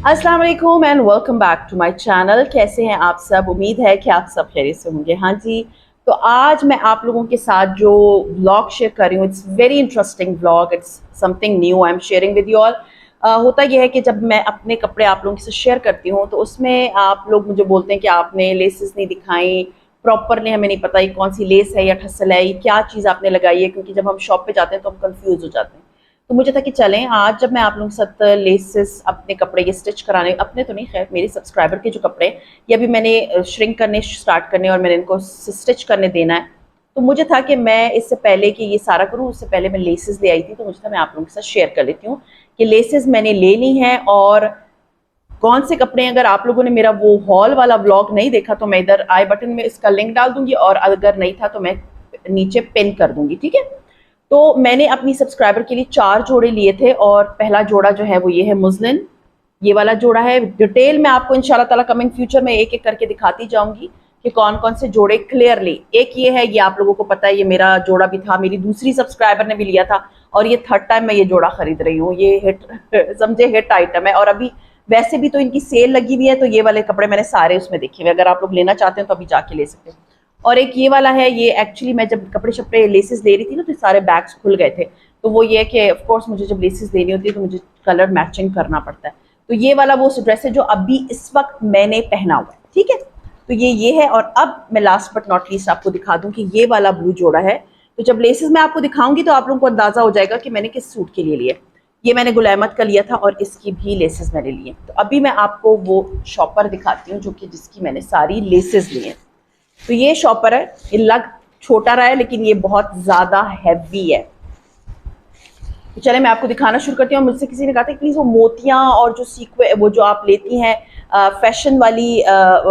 अस्सलाम वालेकुम and welcome back to my channel. कैसे हैं आप सब? उम्मीद है कि आप सब खैरियत से होंगे। हाँ जी, तो आज मैं आप लोगों के साथ जो व्लॉग शेयर कर रही हूँ, it's very interesting vlog, it's something new I am sharing with you all. होता यह है कि जब मैं अपने कपड़े आप लोगों से शेयर करती हूँ तो उसमें आप लोग मुझे बोलते हैं कि आपने लेसेस नहीं दिखाई प्रॉपरली, हमें नहीं पता ये कौन सी लेस है या ठस्सल है, ये क्या चीज़ आपने लगाई है, क्योंकि जब हम शॉप पे जाते हैं तो हम कंफ्यूज हो जाते हैं। तो मुझे था कि चलें आज जब मैं आप लोगों के साथ लेसेस अपने कपड़े ये स्टिच कराने, अपने तो नहीं खैर मेरे सब्सक्राइबर के जो कपड़े ये अभी मैंने श्रिंक करने स्टार्ट करने और मैंने इनको स्टिच करने देना है। तो मुझे था कि मैं इससे पहले कि ये सारा करूँ उससे पहले मैं लेसेस ले आई थी, तो मुझे था मैं आप लोगों के साथ शेयर कर लेती हूँ कि लेसेस मैंने ले ली हैं और कौन से कपड़े हैं। अगर आप लोगों ने मेरा वो हॉल वाला व्लॉग नहीं देखा तो मैं इधर आई बटन में इसका लिंक डाल दूंगी, और अगर नहीं था तो मैं नीचे पिन कर दूंगी, ठीक है। तो मैंने अपनी सब्सक्राइबर के लिए 4 जोड़े लिए थे और पहला जोड़ा जो है वो ये है मुस्लिन, ये वाला जोड़ा है। डिटेल में आपको इंशाल्लाह ताला कमिंग फ्यूचर में एक एक करके दिखाती जाऊंगी कि कौन कौन से जोड़े क्लियरली। एक ये है, ये आप लोगों को पता है, ये मेरा जोड़ा भी था, मेरी दूसरी सब्सक्राइबर ने भी लिया था और ये थर्ड टाइम मैं ये जोड़ा खरीद रही हूँ। ये हिट समझे हिट आइटम है, और अभी वैसे भी तो इनकी सेल लगी हुई है, तो ये वाले कपड़े मैंने सारे उसमें देखे हुए, अगर आप लोग लेना चाहते हैं तो अभी जाके ले सकते हैं। और एक ये वाला है, ये एक्चुअली मैं जब कपड़े शपड़े लेसेस ले रही थी ना तो सारे बैग्स खुल गए थे, तो वो ये है कि ऑफ कोर्स मुझे जब लेसेस लेनी होती है तो मुझे कलर मैचिंग करना पड़ता है। तो ये वाला वो ड्रेस है जो अभी इस वक्त मैंने पहना हुआ है, ठीक है। तो ये है, और अब मैं लास्ट बट नॉट लीस्ट आपको दिखा दूं कि ये वाला ब्लू जोड़ा है। तो जब लेसेस मैं आपको दिखाऊंगी तो आप लोगों को अंदाजा हो जाएगा कि मैंने किस सूट के लिए लिया। ये मैंने गुल अहमद का लिया था और इसकी भी लेसेस मैंने लिए। तो अभी मैं आपको वो शॉपर दिखाती हूँ जो कि जिसकी मैंने सारी लेसेस ली हैं। तो ये शॉपर है, ये लग छोटा रहा है लेकिन ये बहुत ज्यादा हैवी है। तो चले मैं आपको दिखाना शुरू करती हूँ। मुझसे किसी ने कहा था कि प्लीज वो मोतियां और जो सीक्वे वो जो आप लेती हैं फैशन वाली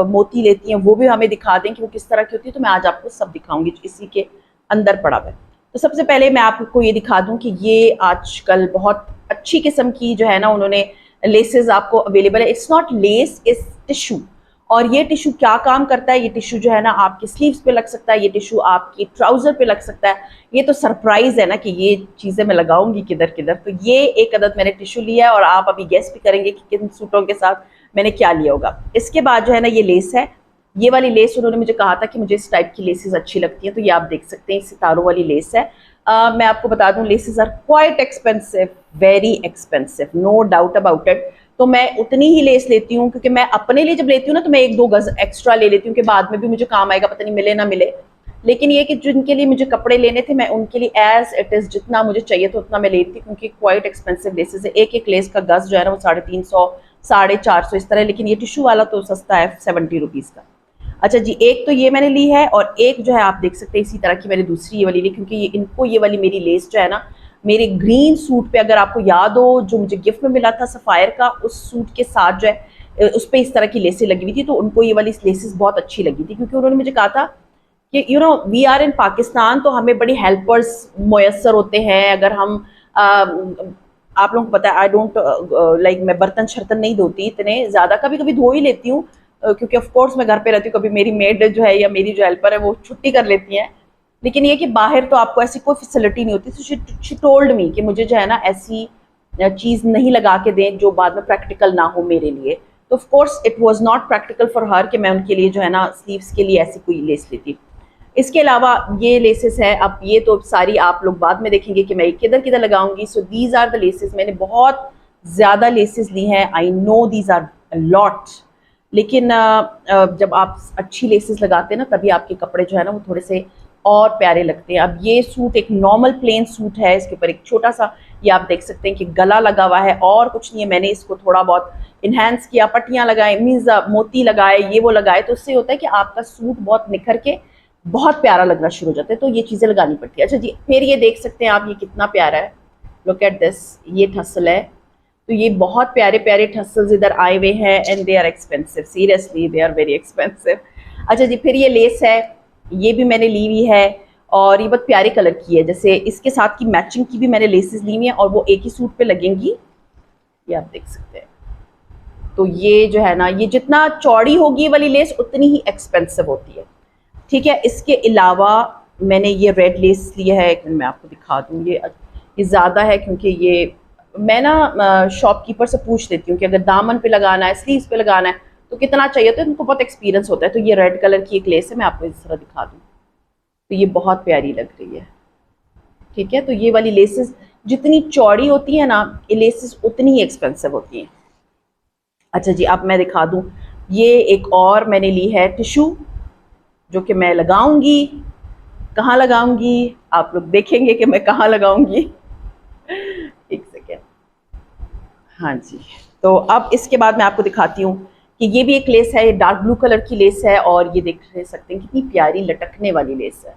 मोती लेती हैं वो भी हमें दिखा दें कि वो किस तरह की होती है। तो मैं आज आपको सब दिखाऊंगी जो इसी के अंदर पड़ा हुआ है। तो सबसे पहले मैं आपको ये दिखा दूं कि ये आजकल बहुत अच्छी किस्म की जो है ना उन्होंने लेसेस आपको अवेलेबल है। It's not less, it's tissue. और ये टिश्यू क्या काम करता है, ये टिश्यू जो है ना आपके स्लीव्स पे लग सकता है, ये टिश्यू आपकी ट्राउजर पे लग सकता है। ये तो सरप्राइज है ना कि ये चीजें मैं लगाऊंगी किधर किधर। तो ये एक अदद मैंने टिश्यू लिया है और आप अभी गेस भी करेंगे कि किन सूटों के साथ मैंने क्या लिया होगा। इसके बाद जो है ना ये लेस है, ये वाली लेस उन्होंने मुझे कहा था कि मुझे इस टाइप की लेसेस अच्छी लगती हैं, तो ये आप देख सकते हैं सितारों वाली लेस है। मैं आपको बता दूं laces are quite expensive, very expensive, no doubt about it. तो मैं उतनी ही लेस लेती हूँ क्योंकि मैं अपने लिए जब लेती हूँ ना तो मैं 1-2 गज एक्स्ट्रा ले लेती हूँ कि बाद में भी मुझे काम आएगा, पता नहीं मिले ना मिले। लेकिन ये कि जिनके लिए मुझे कपड़े लेने थे मैं उनके लिए एज इट इज जितना मुझे चाहिए था उतना मैं लेती, क्योंकि क्वाइट एक्सपेंसिव लेसेस है। एक एक लेस का गज जो है ना वो 350 450 इस तरह, लेकिन ये टिश्यू वाला तो सस्ता है 70 रुपीज का। अच्छा जी, एक तो ये मैंने ली है और एक जो है आप देख सकते हैं इसी तरह की मैंने दूसरी ये वाली ली, क्योंकि ये इनको ये वाली मेरी लेस जो है ना मेरे ग्रीन सूट पे, अगर आपको याद हो जो मुझे गिफ्ट में मिला था सफायर का, उस सूट के साथ जो है उस पर इस तरह की लेसें लगी हुई थी, तो उनको ये वाली लेसेस बहुत अच्छी लगी थी। क्योंकि उन्होंने मुझे कहा था कि you know we are in Pakistan, तो हमें बड़ी हेल्पर्स मुयसर होते हैं। अगर हम आप लोगों को पता है आई डोंट लाइक, मैं बर्तन शर्तन नहीं धोती इतने ज़्यादा, कभी कभी धो ही लेती हूँ क्योंकि ऑफ कोर्स मैं घर पे रहती हूँ। कभी मेरी मेड जो है या मेरी जो हेल्पर है वो छुट्टी कर लेती हैं, लेकिन ये कि बाहर तो आपको ऐसी कोई फैसिलिटी नहीं होती। तो शी टोल्ड मी कि मुझे जो है ना ऐसी चीज़ नहीं लगा के दें जो बाद में प्रैक्टिकल ना हो मेरे लिए। तो of course it was not practical for her कि मैं उनके लिए जो है ना स्लीव्स के लिए ऐसी कोई लेस लेती। इसके अलावा ये लेसेस है, अब ये तो सारी आप लोग बाद में देखेंगे कि मैं किधर किधर लगाऊंगी। So these are the laces, मैंने बहुत ज़्यादा लेसेस ली हैं, I know these are lot. लेकिन जब आप अच्छी लेसेस लगाते हैं ना तभी आपके कपड़े जो है ना वो थोड़े से और प्यारे लगते हैं। अब ये सूट एक नॉर्मल प्लेन सूट है, इसके ऊपर एक छोटा सा ये आप देख सकते हैं कि गला लगा हुआ है और कुछ नहीं है। मैंने इसको थोड़ा बहुत इन्हेंस किया, पट्टियाँ लगाए, मीन्स मोती लगाए, ये वो लगाए, तो उससे होता है कि आपका सूट बहुत निखर के बहुत प्यारा लगना शुरू हो जाता है। तो ये चीज़ें लगानी पड़ती है। अच्छा जी, फिर ये देख सकते हैं आप, ये कितना प्यारा है, लुक एट दिस, ये ठसल है। तो ये बहुत प्यारे प्यारे ठसल्स इधर आए हुए हैं and they are expensive, seriously they are very expensive. अच्छा जी, फिर ये लेस है, ये भी मैंने ली हुई है और ये बहुत प्यारे कलर की है। जैसे इसके साथ की मैचिंग की भी मैंने लेसेस ली हुई हैं और वो एक ही सूट पे लगेंगी, ये आप देख सकते हैं। तो ये जो है ना, ये जितना चौड़ी होगी ये वाली लेस उतनी ही एक्सपेंसिव होती है, ठीक है। इसके अलावा मैंने ये रेड लेस लिया है, एक मिनट मैं आपको दिखा दूँ, ये ज़्यादा है क्योंकि ये मैं ना शॉपकीपर से पूछ लेती हूँ कि अगर दामन पे लगाना है, स्लीव्स पे लगाना है तो कितना चाहिए, तो उनको बहुत एक्सपीरियंस होता है। तो ये रेड कलर की एक लेस है, मैं आपको इस तरह दिखा दूँ, तो ये बहुत प्यारी लग रही है। ठीक है, तो ये वाली लेसेस जितनी चौड़ी होती है ना, ये लेसेस उतनी ही एक्सपेंसिव होती हैं। अच्छा जी, अब मैं दिखा दूँ, ये एक और मैंने ली है टिशू, जो कि मैं लगाऊंगी। कहाँ लगाऊंगी आप लोग देखेंगे कि मैं कहाँ लगाऊंगी। एक सेकेंड। हाँ जी, तो अब इसके बाद मैं आपको दिखाती हूँ कि ये भी एक लेस है, ये डार्क ब्लू कलर की लेस है, और ये देख सकते हैं कितनी प्यारी लटकने वाली लेस है।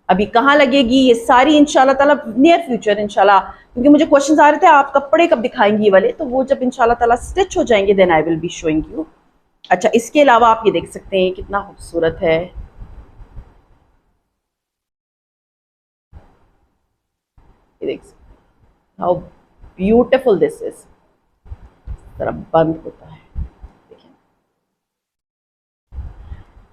अभी कहाँ लगेगी ये सारी इंशाल्लाह ताला नियर फ्यूचर इंशाल्लाह, क्योंकि मुझे क्वेश्चंस आ रहे थे आप कपड़े कब दिखाएंगी ये वाले, तो वो जब इंशाल्लाह ताला स्टिच हो जाएंगे then I will be showing you. अच्छा, इसके अलावा आप ये देख सकते हैं कितना खूबसूरत है, ये देख सकते हैं हाउ ब्यूटिफुल दिस इज। तरफ बंद होता है, देखिए।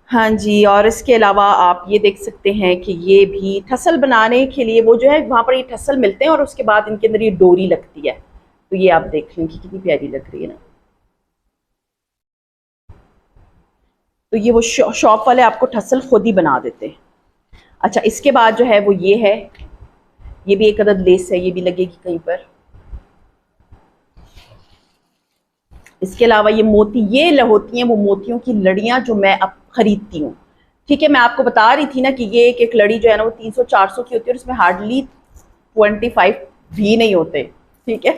हाँ जी, और इसके अलावा आप ये देख सकते हैं कि ये भी ठसल बनाने के लिए वो जो है वहाँ पर ये ठसल मिलते हैं, और उसके बाद इनके अंदर ये डोरी लगती है। तो ये आप देख लें कि कितनी प्यारी लग रही है ना। तो ये वो शॉप वाले आपको ठसल खुद ही बना देते हैं। अच्छा, इसके बाद जो है वो ये है, ये भी एक अदद लेस है, ये भी लगेगी कहीं पर। इसके अलावा ये मोती, ये होती हैं वो मोतियों की लड़ियां जो मैं अब खरीदती हूँ। ठीक है, मैं आपको बता रही थी ना कि ये एक एक लड़ी जो है ना वो 300-400 की होती है, और उसमें हार्डली 25 भी नहीं होते। ठीक है,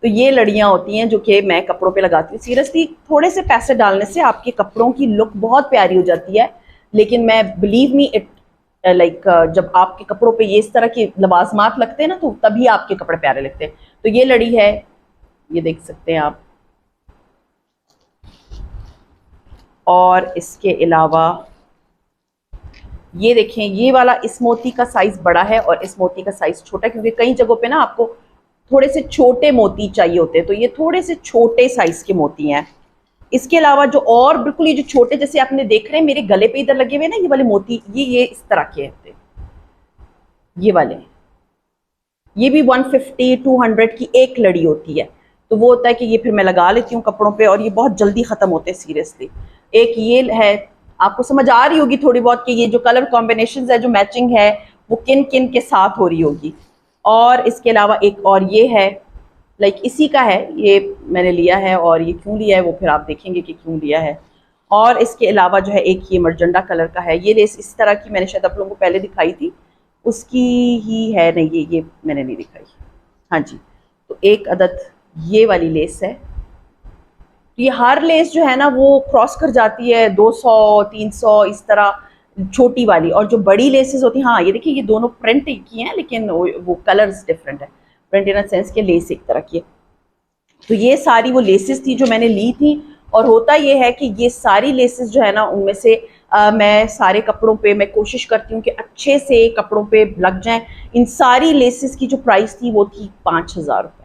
तो ये लड़ियां होती हैं जो कि मैं कपड़ों पे लगाती हूँ। सीरियसली थोड़े से पैसे डालने से आपके कपड़ों की लुक बहुत प्यारी हो जाती है। लेकिन मैं बिलीव मी इट लाइक जब आपके कपड़ों पे ये इस तरह के लवाजमात लगते हैं ना, तो तभी आपके कपड़े प्यारे लगते हैं। तो ये लड़ी है, ये देख सकते हैं आप। और इसके अलावा ये देखें, ये वाला इस मोती का साइज बड़ा है और इस मोती का साइज छोटा है, क्योंकि कई जगहों पे ना आपको थोड़े से छोटे मोती चाहिए होते हैं, तो ये थोड़े से छोटे साइज के मोती हैं। इसके अलावा जो और बिल्कुल ये जो छोटे, जैसे आपने देख रहे हैं मेरे गले पे इधर लगे हुए ना ये वाले मोती, ये इस तरह के होते हैं, ये वाले। ये भी 150-200 की एक लड़ी होती है। तो वो होता है कि ये फिर मैं लगा लेती हूँ कपड़ों पे, और ये बहुत जल्दी ख़त्म होते हैं सीरियसली। एक ये है, आपको समझ आ रही होगी थोड़ी बहुत कि ये जो कलर कॉम्बिनेशन है, जो मैचिंग है, वो किन किन के साथ हो रही होगी। और इसके अलावा एक और ये है, लाइक इसी का है, ये मैंने लिया है, और ये क्यों लिया है वो फिर आप देखेंगे कि क्यों लिया है। और इसके अलावा जो है एक ये मरजंडा कलर का है, ये लेस इस तरह की मैंने शायद आप लोगों को पहले दिखाई थी, उसकी ही है। नहीं, ये मैंने नहीं दिखाई। हाँ जी, तो एक अदद ये वाली लेस है। तो ये हर लेस जो है ना वो क्रॉस कर जाती है 200-300 इस तरह, छोटी वाली। और जो बड़ी लेसेस होती हैं, हाँ ये देखिए, ये दोनों प्रिंट की हैं, लेकिन वो कलर्स डिफरेंट है। प्रिंट इन सेंस के लेस एक तरह की है। तो ये सारी वो लेसेस थी जो मैंने ली थी। और होता ये है कि ये सारी लेसेस जो है ना, उनमें से मैं सारे कपड़ों पे मैं कोशिश करती हूँ कि अच्छे से कपड़ों पे लग जाएं। इन सारी लेसेस की जो प्राइस थी वो थी 5,000 रुपये।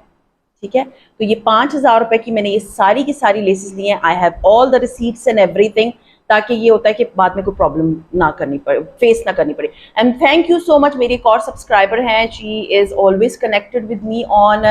ठीक है, तो ये 5,000 रुपये की मैंने ये सारी की सारी लेसेस ली हैं। I have all the receipts and everything, ताकि ये होता है कि बाद में कोई प्रॉब्लम ना करनी पड़े, फेस ना करनी पड़े। And thank you so much, मेरी एक और सब्सक्राइबर हैं, she is always connected with me on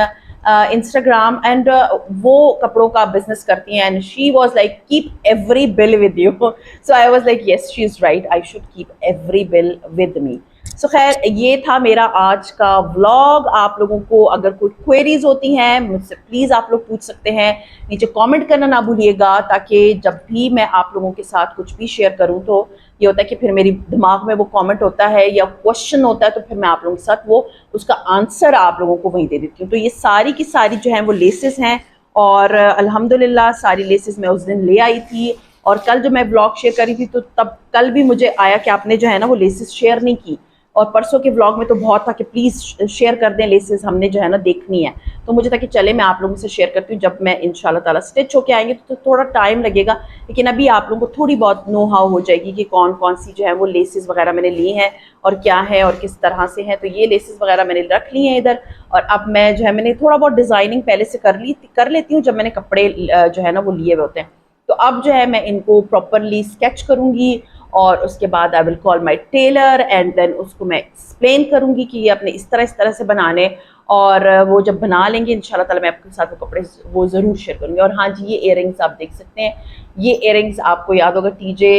Instagram, and वो कपड़ों का बिजनेस करती हैं, and she was like keep every bill with you. So I was like yes, she is right, I should keep every bill with me. So खैर, ये था मेरा आज का व्लॉग। आप लोगों को अगर कोई क्वेरीज होती हैं मुझसे प्लीज़ आप लोग पूछ सकते हैं, नीचे कमेंट करना ना भूलिएगा, ताकि जब भी मैं आप लोगों के साथ कुछ भी शेयर करूं तो ये होता है कि फिर मेरी दिमाग में वो कमेंट होता है या क्वेश्चन होता है, तो फिर मैं आप लोगों के साथ वो उसका आंसर आप लोगों को वहीं दे देती हूँ। तो ये सारी की सारी जो है वो लेसेस हैं, और अल्हम्दुलिल्लाह सारी लेसेस मैं उस दिन ले आई थी। और कल जो मैं व्लॉग शेयर करी थी, तो तब कल भी मुझे आया कि आपने जो है ना वो लेसेस शेयर नहीं की, और परसों के व्लॉग में तो बहुत था कि प्लीज़ शेयर कर दें लेसेस, हमने जो है ना देखनी है। तो मुझे था कि चले मैं आप लोगों से शेयर करती हूँ, जब मैं इंशाल्लाह ताला स्टिच होके आएंगे तो थोड़ा टाइम लगेगा, लेकिन अभी आप लोगों को थोड़ी बहुत नो हाउ हो जाएगी कि कौन कौन सी जो है वो लेसेस वगैरह मैंने ली हैं और क्या है और किस तरह से हैं। तो ये लेसेस वगैरह मैंने रख ली हैं इधर, और अब मैं जो है मैंने थोड़ा बहुत डिज़ाइनिंग पहले से कर लेती हूँ जब मैंने कपड़े जो है ना वो लिए हुए होते हैं। तो अब जो है मैं इनको प्रॉपरली स्केच करूँगी, और उसके बाद I will call my tailor and then उसको मैं एक्सप्लेन करूँगी कि ये अपने इस तरह से बनाने, और वो जब बना लेंगे इंशाल्लाह ताला मैं आपके साथ वो कपड़े वो ज़रूर शेयर करूँगी। और हाँ जी, ये इयररिंग्स आप देख सकते हैं, ये इयररिंग्स आपको याद होगा टीजे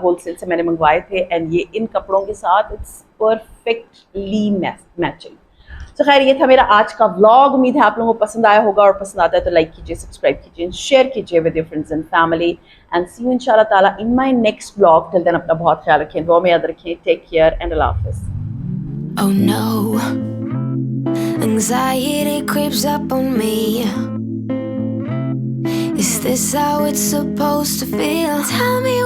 होलसेल से मैंने मंगवाए थे, एंड ये इन कपड़ों के साथ इट्स परफेक्टली मैचिंग। तो खैर ये था मेरा आज का व्लॉग। उम्मीद है आप लोगों को पसंद आया होगा, और पसंद आता है तो लाइक कीजिए, सब्सक्राइब कीजिए, शेयर कीजिए with your friends and family, and see you इंशाल्लाह ताला in my next vlog. Till then अपना बहुत ख्याल रखें, दुआ में याद रखें। टेक केयर एंड अल्लाह हाफिज़। Oh no, anxiety creeps up on me. Is this how it's supposed to feel? Tell me